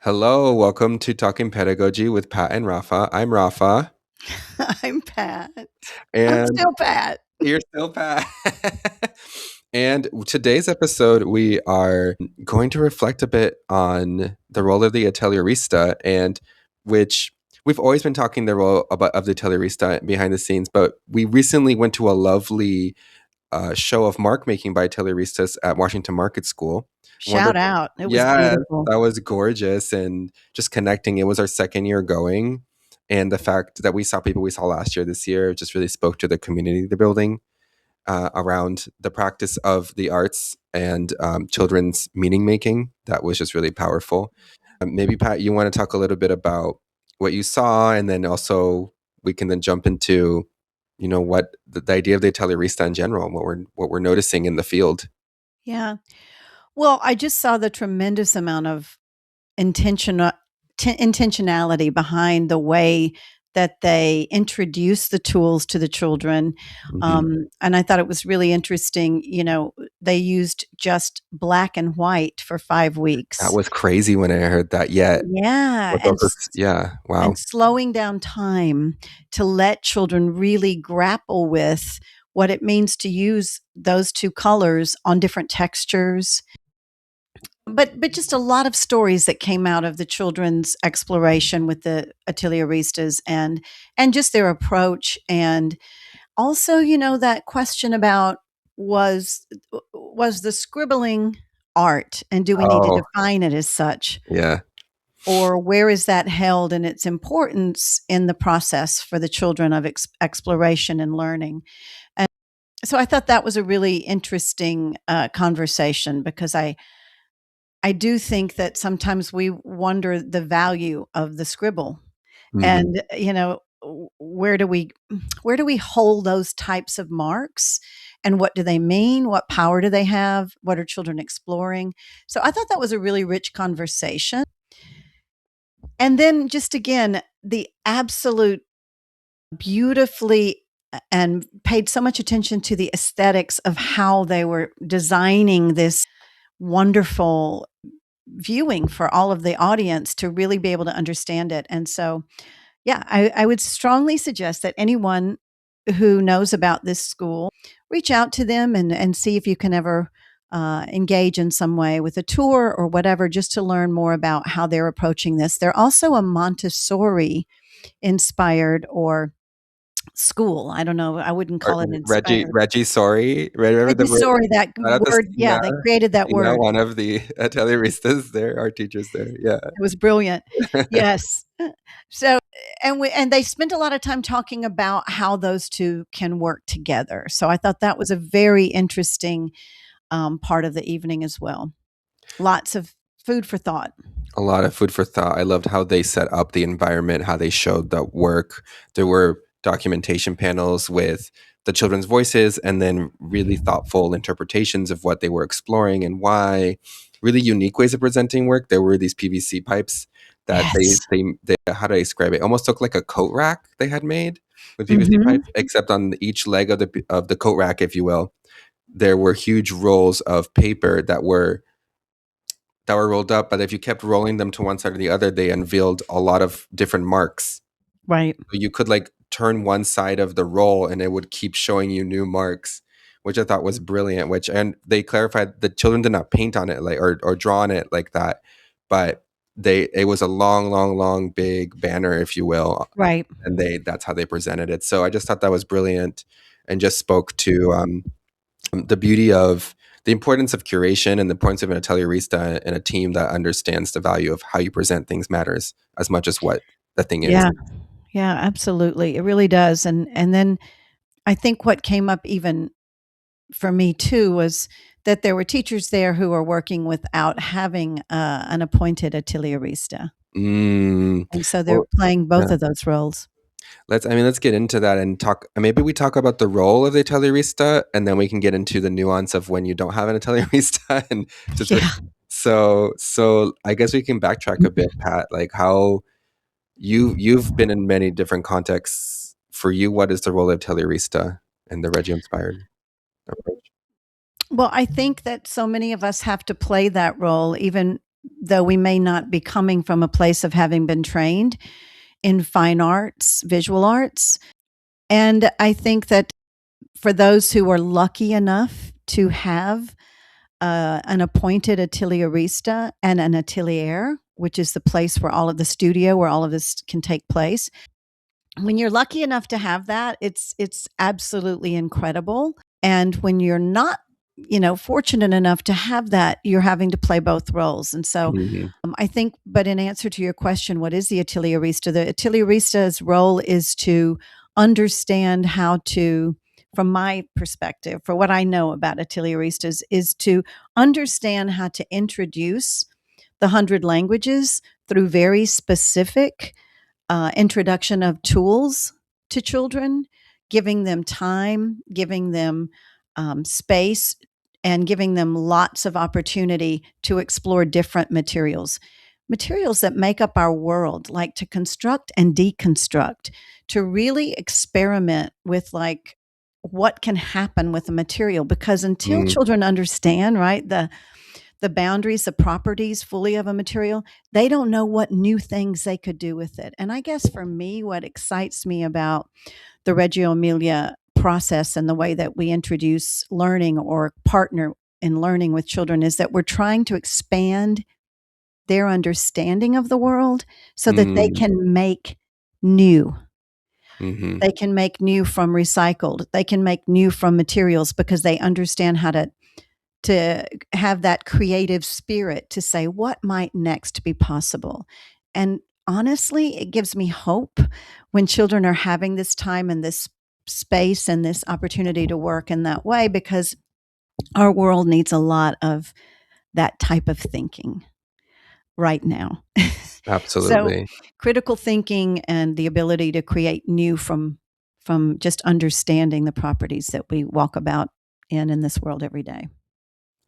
Hello, welcome to Talking Pedagogy with Pat and Rafa. I'm Rafa, I'm Pat. I'm and still Pat. you're still Pat. And today's episode, we are going to reflect a bit on the role of the Atelierista, and which we've always been talking the role of the Atelierista behind the scenes, but we recently went to a lovely show of mark making by Atelieristas at Washington Market School. Shout out. It was Yeah, beautiful. that was gorgeous, and just connecting. It was our second year going, and the fact that we saw people we saw last year this year just really spoke to the community they're building around the practice of the arts and children's meaning making. That was just really powerful. Maybe Pat, you want to talk a little bit about what you saw, and then also we can then jump into, what the idea of the Atelierista in general, and what we're noticing in the field. Yeah. Well, I just saw the tremendous amount of intentional intentionality behind the way that they introduce the tools to the children. Mhm. And I thought it was really interesting. They used just black and white for 5 That weeks. was crazy when I heard that. Yeah, Yeah. but also, yeah, And wow. slowing down time to let children really grapple with what it means to use those two colors on different textures. But just a lot of stories that came out of the children's exploration with the Atelieristas and just their approach, and also, that question about was was the scribbling art, and do we need to Oh, define it as such? yeah, Or where is that held in its importance in the process for the children of exploration and learning? And so I thought that was a really interesting conversation, because I do think that sometimes we wonder the value of the scribble, mhm. and where do we hold those types of marks, and what do they mean? What power do they have? What are children exploring? So I thought that was a really rich conversation. And then just again, the absolute beautifully and paid so much attention to the aesthetics of how they were designing this wonderful viewing for all of the audience to really be able to understand it. And so, yeah, I would strongly suggest that anyone who knows about this school reach out to them and see if you can ever engage in some way with a tour or whatever, just to learn more about how they're approaching this. They're also a Montessori inspired or school. I don't know. I wouldn't Or call it Reggie inspired. Reggie Sorry, remember the word? Montessori, that Shout out to word, yeah, they created that Stina, word. one of the Atelieristas there, our teachers there. Yeah. It was brilliant. Yes. So, and they spent a lot of time talking about how those two can work together. So I thought that was a very interesting part of the evening as well. Lots of food for thought. A lot of food for thought. I loved how they set up the environment, how they showed the work. There were documentation panels with the children's voices and then really thoughtful interpretations of what they were exploring and why. Really unique ways of presenting work. There were these PVC pipes that Yes. they how do I describe it? Almost looked like a coat rack they had made with PVC Hmm. pipes, except on each leg of the coat rack, if you will, there were huge rolls of paper that were rolled up, but if you kept rolling them to one side or the other, they unveiled a lot of different marks. Right. So you could like turn one side of the roll and it would keep showing you new marks, which I thought was brilliant. And they clarified the children did not paint on it like or draw on it like that, but it was a long, long, long, big banner, if you will, Right. and that's how they presented it. So I just thought that was brilliant and just spoke to the beauty of the importance of curation and the importance of an atelierista and a team that understands the value of how you present things matters as much as what the thing is. Yeah. Yeah, absolutely. It really does. And then I think what came up even for me too was that there were teachers there who are working without having an appointed Atelierista. Mm, And so they're well, playing both yeah. of those roles. Let's get into that and talk. Maybe we talk about the role of the atelierista, and then we can get into the nuance of when you don't have an atelierista. And Yeah. so I guess we can backtrack a bit, Pat. Like how you've been in many different contexts. For you, what is the role of atelierista and the Reggio inspired approach? Well, I think that so many of us have to play that role, even though we may not be coming from a place of having been trained in fine arts, visual arts. And I think that for those who are lucky enough to have an appointed atelierista and an atelier, which is the place where all of the studio, where all of this can take place. When you're lucky enough to have that, it's absolutely incredible. And when you're not, fortunate enough to have that, you're having to play both roles. And so Hmm. I think, but in answer to your question, what is the atelierista? The atelierist's role is to understand how to, from my perspective, for what I know about atelieristas, is to understand how to introduce the 100 languages through very specific introduction of tools to children, giving them time, giving them space, and giving them lots of opportunity to explore different materials. Materials that make up our world, like to construct and deconstruct, to really experiment with like what can happen with a material. Because until Mm, children understand, right, the boundaries, the properties fully of a material, they don't know what new things they could do with it. And I guess for me, what excites me about the Reggio Emilia process and the way that we introduce learning or partner in learning with children is that we're trying to expand their understanding of the world so that they mm, can make new. mhm. They can make new from recycled. They can make new from materials because they understand how to have that creative spirit to say what might next be possible. And honestly, it gives me hope when children are having this time and this space and this opportunity to work in that way, because our world needs a lot of that type of thinking right now. So Absolutely. critical thinking and the ability to create new from just understanding the properties that we walk about in this world every day.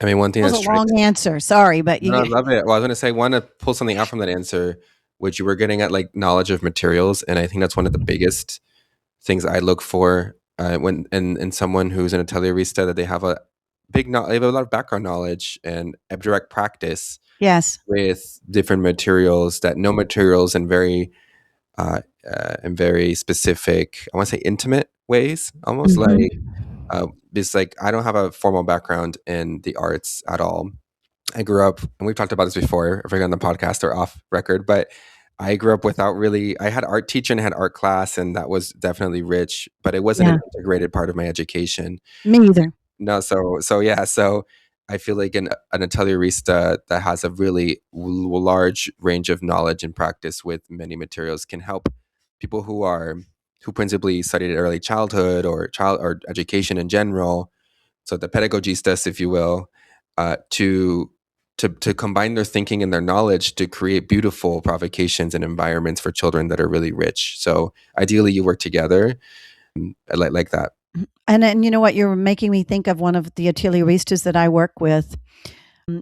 I mean, one thing That was that a long strikes answer. Sorry, but No, I you love it. Well, I was gonna say, I wanna pull something out from that answer, which you were getting at, like, knowledge of materials, and I think that's one of the biggest things I look for, when in someone who's an Atelierista, that they have a they have a lot of background knowledge and a direct practice yes. with different materials, that know materials in very specific, I wanna say intimate ways, almost Mhm. like, it's like I don't have a formal background in the arts at all. I grew up, and we've talked about this before, if we're on the podcast or off record, but I grew up without really. I had art teacher and had art class, and that was definitely rich, but it wasn't an Yeah, integrated part of my education. me either. No, so yeah, so I feel like an Atelierista that has a really large range of knowledge and practice with many materials can help people who principally studied early childhood or education in general, so the pedagogistas, if you will, to combine their thinking and their knowledge to create beautiful provocations and environments for children that are really rich. So ideally, you work together, like that. And then you know what? You're making me think of one of the atelieristas that I work with,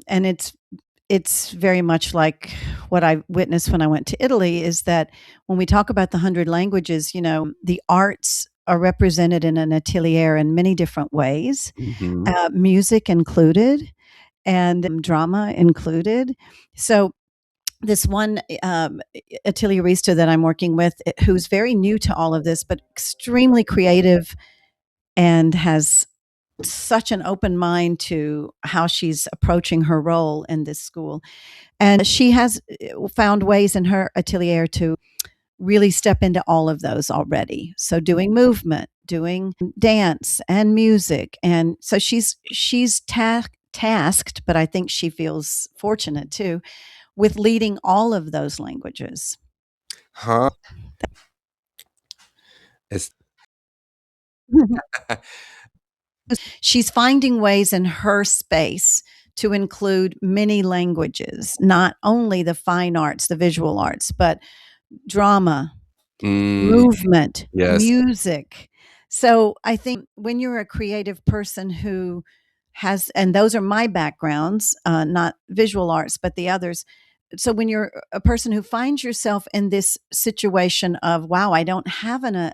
and it's very much like what I witnessed when I went to Italy. Is that when we talk about the 100 languages, the arts are represented in an atelier in many different ways, Hmm. music included, and drama included. So this one atelierista that I'm working with, who's very new to all of this, but extremely creative and has such an open mind to how she's approaching her role in this school. And she has found ways in her atelier to really step into all of those already. So doing movement, doing dance and music. And so she's tasked, but I think she feels fortunate too, with leading all of those languages. Huh? It's She's finding ways in her space to include many languages, not only the fine arts, the visual arts, but drama, mm, movement, yes. music. So I think when you're a creative person who has, and those are my backgrounds, not visual arts, but the others. So when you're a person who finds yourself in this situation of, wow, I don't have a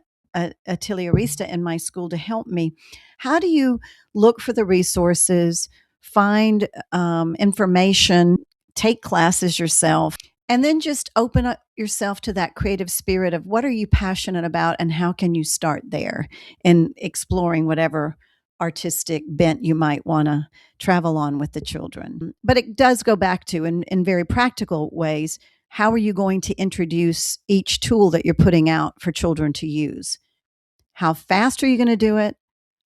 atelierista in my school to help me, how do you look for the resources, find information take classes yourself, and then just open up yourself to that creative spirit of what are you passionate about and how can you start there in exploring whatever artistic bent you might want to travel on with the children. But it does go back to, in very practical ways, how are you going to introduce each tool that you're putting out for children to use? How fast are you going to do it?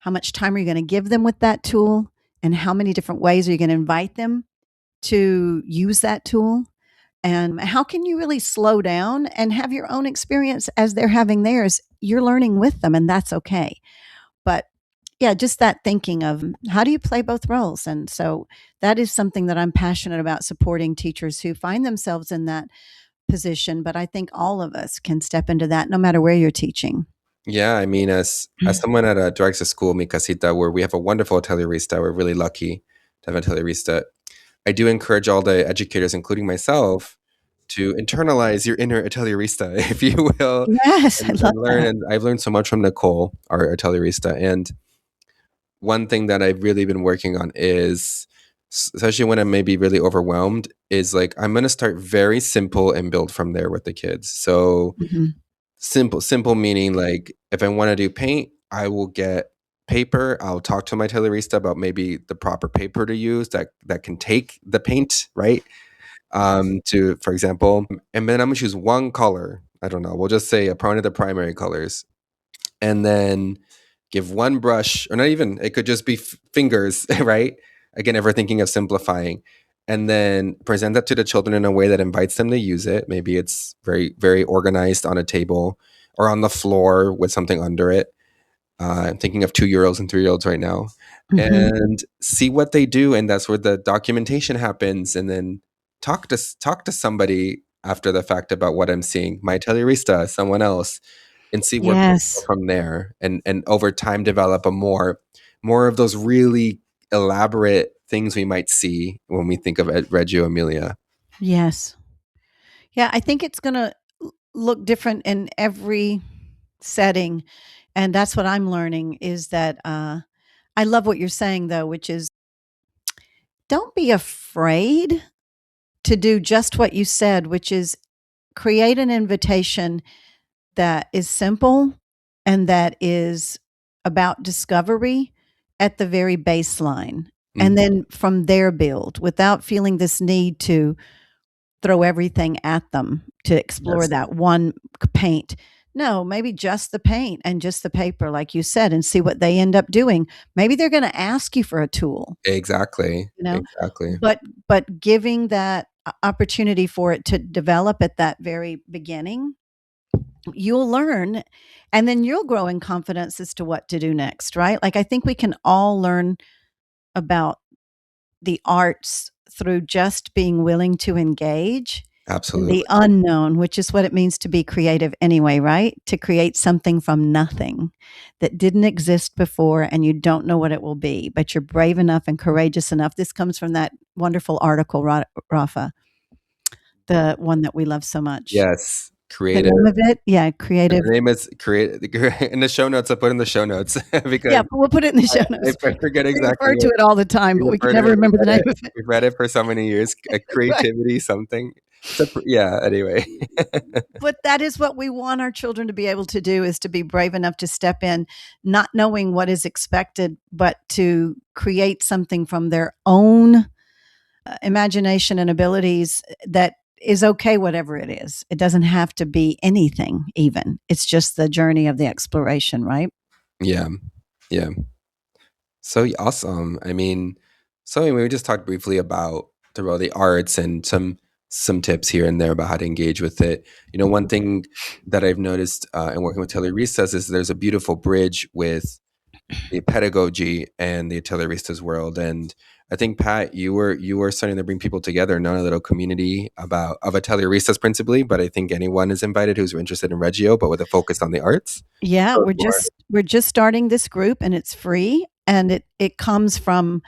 How much time are you going to give them with that tool? And how many different ways are you going to invite them to use that tool? And how can you really slow down and have your own experience as they're having theirs? You're learning with them, and that's okay. But yeah, just that thinking of how do you play both roles? And so that is something that I'm passionate about, supporting teachers who find themselves in that position. But I think all of us can step into that no matter where you're teaching. Yeah, I mean, as someone at a direct school, Mi Casita, where we have a wonderful Atelierista, we're really lucky to have an Atelierista. I do encourage all the educators, including myself, to internalize your inner Atelierista, if you will, Yes, I love and learn. that. And I've learned so much from Nicole, our Atelierista. And one thing that I've really been working on is, especially when I'm maybe really overwhelmed, is like I'm going to start very simple and build from there with the kids. So Mhm. simple meaning like if I want to do paint, I will get paper. I'll talk to my Atelierista about maybe the proper paper to use that can take the paint, right? To, for example, and then I'm gonna choose one color. I don't know. We'll just say one of the primary colors, and then give one brush, or not even. It could just be fingers, right? Again, if we're thinking of simplifying, and then present that to the children in a way that invites them to use it. Maybe it's very very organized on a table or on the floor with something under it. I'm thinking of 2-year-olds and 3-year-olds right now, Mhm. and see what they do, and that's where the documentation happens. And then talk to somebody after the fact about what I'm seeing, my Atelierista, someone else, and see where we go Yes. from there. And over time, develop a more of those really elaborate things we might see when we think of Reggio Emilia. Yes. Yeah, I think it's going to look different in every setting. And that's what I'm learning is that I love what you're saying, though, which is don't be afraid to do just what you said, which is create an invitation that is simple and that is about discovery at the very baseline. And Mhm. then from there, build without feeling this need to throw everything at them to explore Yes, that one paint. No, maybe just the paint and just the paper, like you said, and see what they end up doing. Maybe they're going to ask you for a tool, exactly, you know, exactly. but giving that opportunity for it to develop at that very beginning, you'll learn, and then you'll grow in confidence as to what to do next, right? Like I think we can all learn about the arts through just being willing to engage in the Absolutely. unknown, which is what it means to be creative anyway, right? To create something from nothing that didn't exist before and you don't know what it will be, but you're brave enough and courageous enough. This comes from that wonderful article, Rafa, the one that we love so much. Yes, The creative. name of it? Yeah, And creative. the name is create in the show notes. I put in the show notes because Yeah, we'll put it in the show I notes. forget We exactly refer to what it all the time, we but we can refer to never it. remember the name of it. We've read it for so many years. Right. Creativity, something. So yeah. Anyway, But that is what we want our children to be able to do, is to be brave enough to step in, not knowing what is expected, but to create something from their own imagination and abilities that is okay, whatever it is. It doesn't have to be anything, even. It's just the journey of the exploration, right? yeah, yeah. So awesome. I mean, so anyway, we just talked briefly about the role of the arts and some tips here and there about how to engage with it. One thing that I've noticed in working with Atelieristas is there's a beautiful bridge with the pedagogy and the Atelieristas world. And I think, Pat, you were starting to bring people together, not a little community of Atelieristas principally, but I think anyone is invited who's interested in Reggio, but with a focus on the arts. Yeah, More. we're just starting this group, and it's free, and it comes from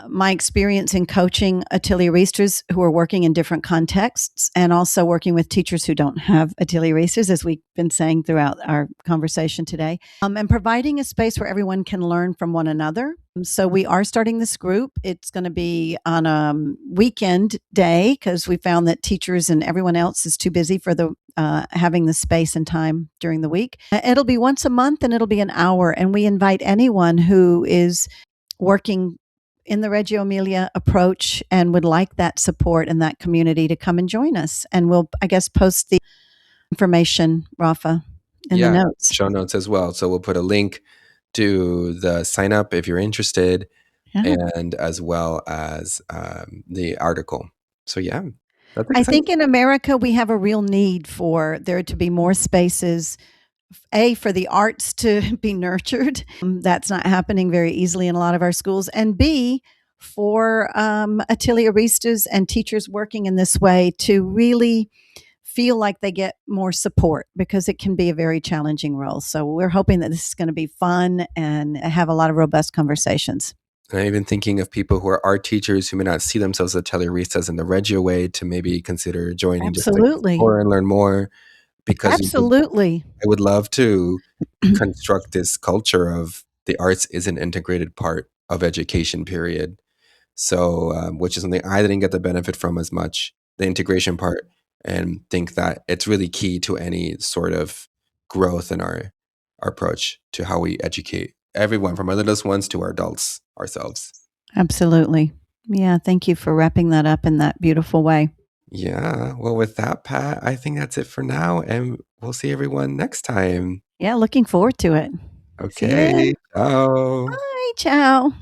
my experience in coaching Atelieristas who are working in different contexts, and also working with teachers who don't have Atelieristas, as we've been saying throughout our conversation today, and providing a space where everyone can learn from one another. So we are starting this group. It's going to be on a weekend day because we found that teachers and everyone else is too busy for the having the space and time during the week. It'll be once a month and it'll be an hour. And we invite anyone who is working in the Reggio Emilia approach and would like that support and that community to come and join us. And we'll, I guess, post the information, Rafa, in the Yeah, notes. show notes as well. So we'll put a link to the sign up if you're interested, Yeah. and as well as the article. So yeah, that's I exciting. think in America, we have a real need for there to be more spaces, A, for the arts to be nurtured. That's not happening very easily in a lot of our schools. And B, for Atelieristas and teachers working in this way to really feel like they get more support, because it can be a very challenging role. So we're hoping that this is going to be fun and have a lot of robust conversations. And I'm even thinking of people who are art teachers who may not see themselves as Atelieristas in the Reggio way to maybe consider joining just to Absolutely. explore and learn more, because Absolutely. I would love to construct this culture of the arts is an integrated part of education, period. So, which is something I didn't get the benefit from as much, the integration part, and think that it's really key to any sort of growth in our approach to how we educate everyone, from our littlest ones to our adults ourselves. Absolutely. Yeah. Thank you for wrapping that up in that beautiful way. Yeah. Well, with that, Pat, I think that's it for now, and we'll see everyone next time. Yeah. Looking forward to it. See ya. Okay. Ciao. Bye. Ciao.